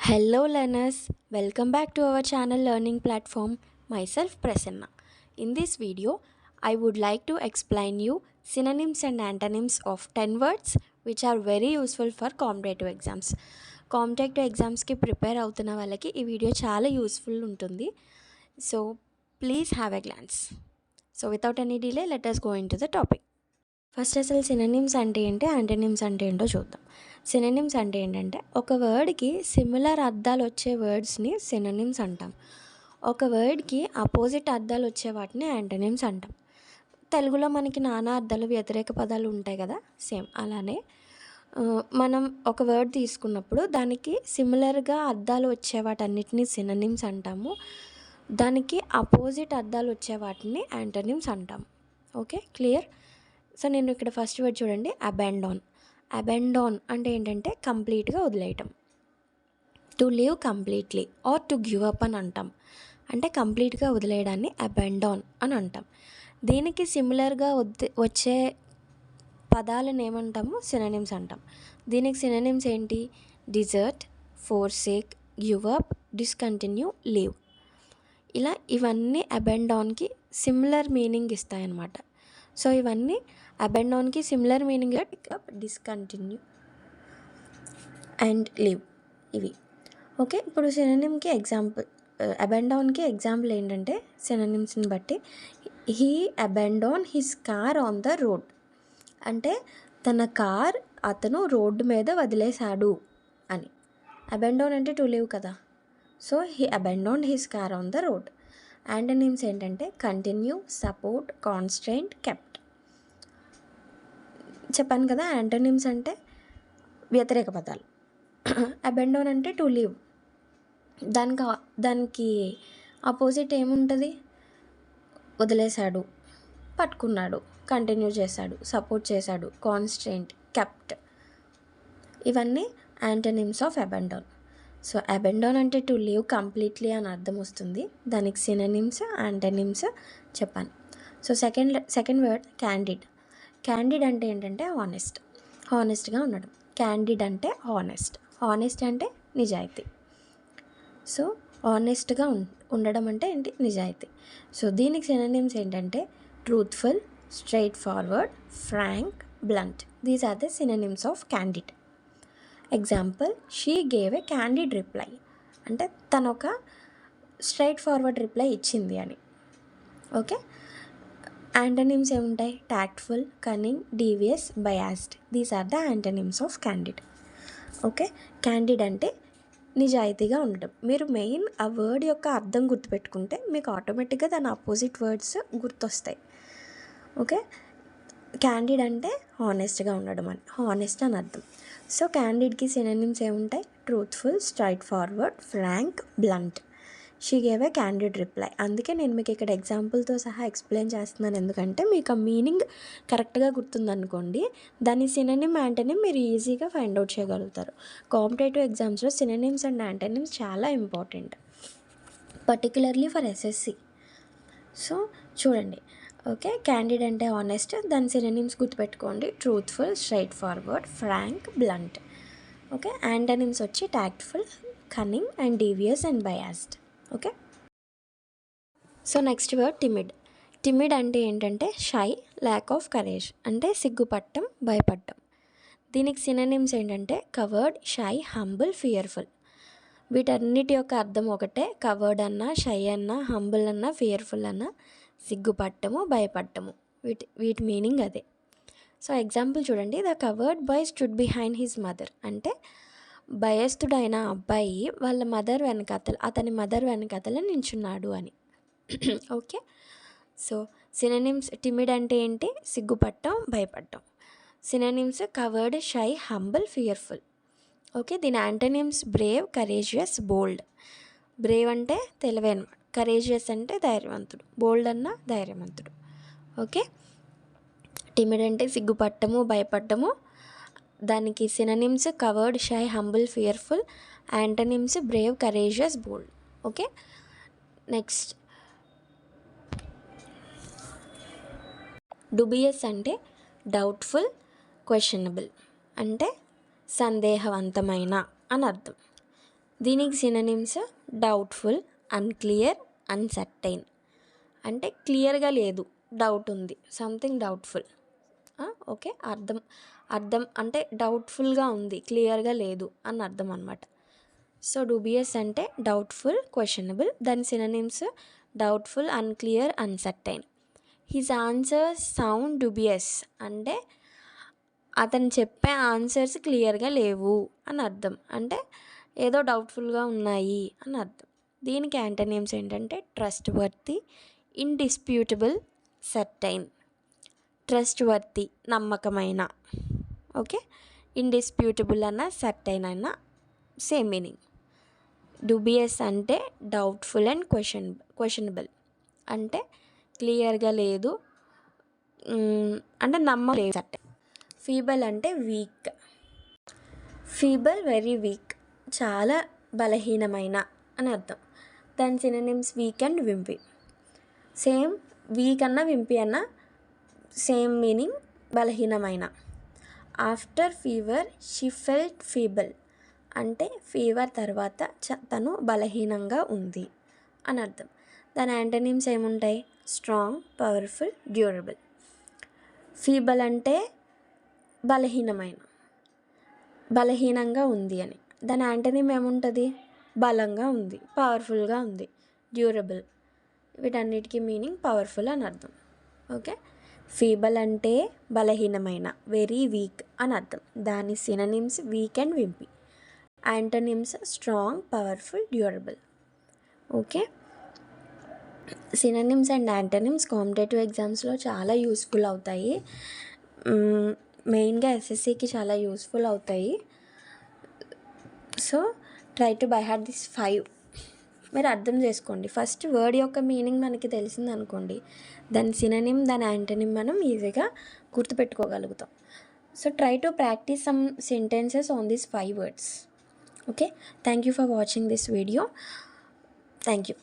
Hello learners, welcome back to our channel learning platform. Myself Prasanna. In this video, I would like to explain you synonyms and antonyms of 10 words which are very useful for competitive exams. Competitive ఎగ్జామ్స్కి prepare అవుతున్న వాళ్ళకి ఈ video చాలా useful ఉంటుంది. So please have a glance. So without any delay let us go into the topic. First అసలు synonyms అంటే ఏంటి, antonyms అంటే ఏంటో చూద్దాం. సినోనిమ్స్ అంటే ఏంటంటే ఒక వర్డ్కి సిమిలర్ అర్థాలు వచ్చే వర్డ్స్ని సినోనిమ్స్ అంటాం. ఒక వర్డ్కి అపోజిట్ అర్థాలు వచ్చే వాటిని యాంటోనిమ్స్ అంటాం. తెలుగులో మనకి నానా అర్థాలు వ్యతిరేక పదాలు ఉంటాయి కదా, సేమ్ అలానే మనం ఒక వర్డ్ తీసుకున్నప్పుడు దానికి సిమిలర్గా అర్థాలు వచ్చే వాటన్నిటిని సినోనిమ్స్ అంటాము. దానికి అపోజిట్ అర్థాలు వచ్చే వాటిని యాంటోనిమ్స్ అంటాము. Okay, clear? సో నేను ఇక్కడ ఫస్ట్ వర్డ్ చూడండి, అబాండాన్. అబాండాన్ అంటే ఏంటంటే కంప్లీట్గా వదిలేయటం. To leave completely or to give up అని అంటాం. అంటే కంప్లీట్గా వదిలేయడాన్ని అబాండాన్ అని అంటాం. దీనికి సిమిలర్గా వచ్చే పదాలను ఏమంటాము, సినోనిమ్స్ అంటాం. దీనికి సినోనిమ్స్ ఏంటి, desert, forsake, give up, discontinue, leave. ఇలా ఇవన్నీ అబాండాన్కి సిమిలర్ మీనింగ్ ఇస్తాయన్నమాట. సో ఇవన్నీ అబాండాన్కి similar meaning, pick up, discontinue and leave ఇవి. ఓకే, ఇప్పుడు సినోనిమ్కి ఎగ్జాంపుల్, అబాండాన్కి ఎగ్జాంపుల్ ఏంటంటే సినోనిమ్స్ని బట్టి, he abandon his car on the road. అంటే తన కార్ అతను రోడ్డు మీద వదిలేశాడు అని. అబాండాన్ అంటే టు లీవ్ కదా, so he abandon his car on the road. Antonyms ఏంటంటే కంటిన్యూ, సపోర్ట్, కాన్స్టెంట్, కెప్ట్. చెప్పాను కదా, యాంటోనిమ్స్ అంటే వ్యతిరేక పదాలు. అబాండాన్ అంటే టు లీవ్, దానికి ఆపోజిట్ ఏముంటుంది, వదిలేశాడు, పట్టుకున్నాడు, కంటిన్యూ చేశాడు, సపోర్ట్ చేశాడు, కాన్స్టెంట్, కెప్ట్. ఇవన్నీ యాంటోనిమ్స్ ఆఫ్ అబాండాన్. సో అబాండాన్ అంటే టు లీవ్ కంప్లీట్లీ అని అర్థం వస్తుంది. దానికి సినోనిమ్స్, యాంటోనిమ్స్ చెప్పాను. So second word candid. Candid అంటే ఏంటంటే హానెస్ట్, హానెస్ట్గా ఉండడం. క్యాండిడ్ అంటే హానెస్ట్, హానెస్ట్ అంటే నిజాయితీ. సో హానెస్ట్గా ఉండడం అంటే ఏంటి, నిజాయితీ. సో దీనికి సినోనిమ్స్ ఏంటంటే truthful, straightforward, frank, blunt. These are the synonyms of candid. Example, she gave a candid reply. అంటే తను ఒక స్ట్రైట్ ఫార్వర్డ్ రిప్లై ఇచ్చింది అని. ఓకే, యాంటోనిమ్స్ ఏముంటాయి, tactful, cunning, devious, biased. These are the antonyms of candid. Okay, candid అంటే నిజాయితీగా ఉండడం. మీరు మెయిన్ ఆ వర్డ్ యొక్క అర్థం గుర్తుపెట్టుకుంటే మీకు ఆటోమేటిక్గా దాని అపోజిట్ వర్డ్స్ గుర్తొస్తాయి. ఓకే, క్యాండిడ్ అంటే హానెస్ట్గా ఉండడం అని, హానెస్ట్ అని అర్థం. సో క్యాండిడ్కి సినోనిమ్స్ ఏముంటాయి, truthful, straightforward, frank, blunt. She gave a candid reply. అందుకే నేను మీకు ఇక్కడ ఎగ్జాంపుల్తో సహా ఎక్స్ప్లెయిన్ చేస్తున్నాను, ఎందుకంటే మీకు ఆ మీనింగ్ కరెక్ట్గా గుర్తుందనుకోండి, దాని సినోనిమ్, యాంటోనిమ్ మీరు ఈజీగా ఫైండ్ అవుట్ చేయగలుగుతారు. కాంపిటేటివ్ ఎగ్జామ్స్లో సినోనిమ్స్ అండ్ యాంటోనిమ్స్ చాలా important, particularly for SSC. So చూడండి, ఓకే, క్యాండిడ్ అంటే ఆనెస్ట్, దాని సినోనిమ్స్ గుర్తుపెట్టుకోండి, truthful, straightforward, frank, blunt. Okay, antonyms వచ్చి tactful, cunning and devious and biased. Okay, so next word timid. Timid అంటే ఏంటంటే shy, lack of courage. అంటే సిగ్గుపట్టం, భయపడటం. దీనికి సినోనిమ్స్ ఏంటంటే కవర్డ్, షై, హంబుల్, ఫియర్ఫుల్. వీటన్నిటి యొక్క అర్థం ఒకటే. కవర్డ్ అన్నా, షై అన్నా, హంబుల్ అన్నా, ఫియర్ఫుల్ అన్నా సిగ్గుపట్టము, భయపడటము, వీటి మీనింగ్ అదే. సో ఎగ్జాంపుల్ చూడండి, the coward boy stood behind his mother. అంటే భయస్థుడైన అబ్బాయి వాళ్ళ మదర్ వెనకాతల, అతని మదర్ వెనకాతల నించున్నాడు అని. ఓకే, సో సినోనిమ్స్ టిమిడ్ అంటే ఏంటి, సిగ్గుపట్టం, భయపడటం. Synonyms coward, shy, humble, fearful. Okay, దీని antonyms brave, courageous, bold. Brave అంటే తెలివైన, కరేజియస్ అంటే ధైర్యవంతుడు, బోల్డ్ అన్న ధైర్యవంతుడు. ఓకే, టిమిడ్ అంటే సిగ్గుపట్టము, భయపడటము. దానికి synonyms coward, shy, humble, fearful. Antonyms brave, courageous, bold. Okay, next dubious అంటే డౌట్ఫుల్, క్వశ్చనబుల్. అంటే సందేహవంతమైన అని అర్థం. దీనికి సినోనిమ్స్ డౌట్ఫుల్, అన్క్లియర్, అన్సర్టైన్. అంటే క్లియర్గా లేదు, డౌట్ ఉంది, సంథింగ్ డౌట్ఫుల్. ఓకే, అర్థం అంటే డౌట్ఫుల్గా ఉంది, క్లియర్గా లేదు అని అర్థం అనమాట. సో డూబియస్ అంటే డౌట్ఫుల్, క్వశ్చనబుల్. దాని synonyms doubtful, unclear, uncertain. His answers sound dubious అంటే అతను చెప్పే ఆన్సర్స్ క్లియర్గా లేవు అని అర్థం, అంటే ఏదో డౌట్ఫుల్గా ఉన్నాయి అని అర్థం. దీనికి యాంటోనిమ్స్ ఏంటంటే trust worthy, indisputable, certain. Trust worthy నమ్మకమైన, ఓకే. ఇండిస్ప్యూటబుల్ అన్న సర్టైన్ అన్న సేమ్ మీనింగ్. డూబియస్ అంటే డౌట్ఫుల్ అండ్ క్వశ్చనబుల్, అంటే క్లియర్గా లేదు, అంటే నమ్మలేదు, సర్టైన్. ఫీబల్ అంటే వీక్. ఫీబల్ వెరీ వీక్, చాలా బలహీనమైన అని అర్థం. దాని synonyms weak and wimpy. Same weak అన్న వింపీ అన్న సేమ్ మీనింగ్, బలహీనమైన. After fever she felt feeble అంటే ఫీవర్ తర్వాత తను బలహీనంగా ఉంది అని అర్థం. దాని యాంటోనిమ్స్ ఏముంటాయి? Strong, powerful, durable. ఫీబల్ అంటే బలహీనంగా ఉంది అని. దాని యాంటోనిమ్ ఏముంటుంది? బలంగా ఉంది, పవర్ఫుల్గా ఉంది, డ్యూరబుల్. వీటన్నిటికీ మీనింగ్ పవర్ఫుల్ అని అర్థం. ఓకే, ఫీబల్ అంటే బలహీనమైన, వెరీ వీక్ అని అర్థం. దాని synonyms weak and wimpy. Antonyms strong, powerful, durable. Okay, synonyms and antonyms competitive ఎగ్జామ్స్లో చాలా యూస్ఫుల్ అవుతాయి. మెయిన్గా ఎస్ఎస్సికి చాలా యూస్ఫుల్ అవుతాయి. So try to by heart this 5. మీరు అర్థం చేసుకోండి. ఫస్ట్ వర్డ్ యొక్క మీనింగ్ మనకి తెలిసింది అనుకోండి, దాని సినోనిమ్, దాని యాంటోనిమ్ మనం ఈజీగా గుర్తుపెట్టుకోగలుగుతాం. So try to practice some sentences on these 5 words. Okay, thank you for watching this video. Thank you.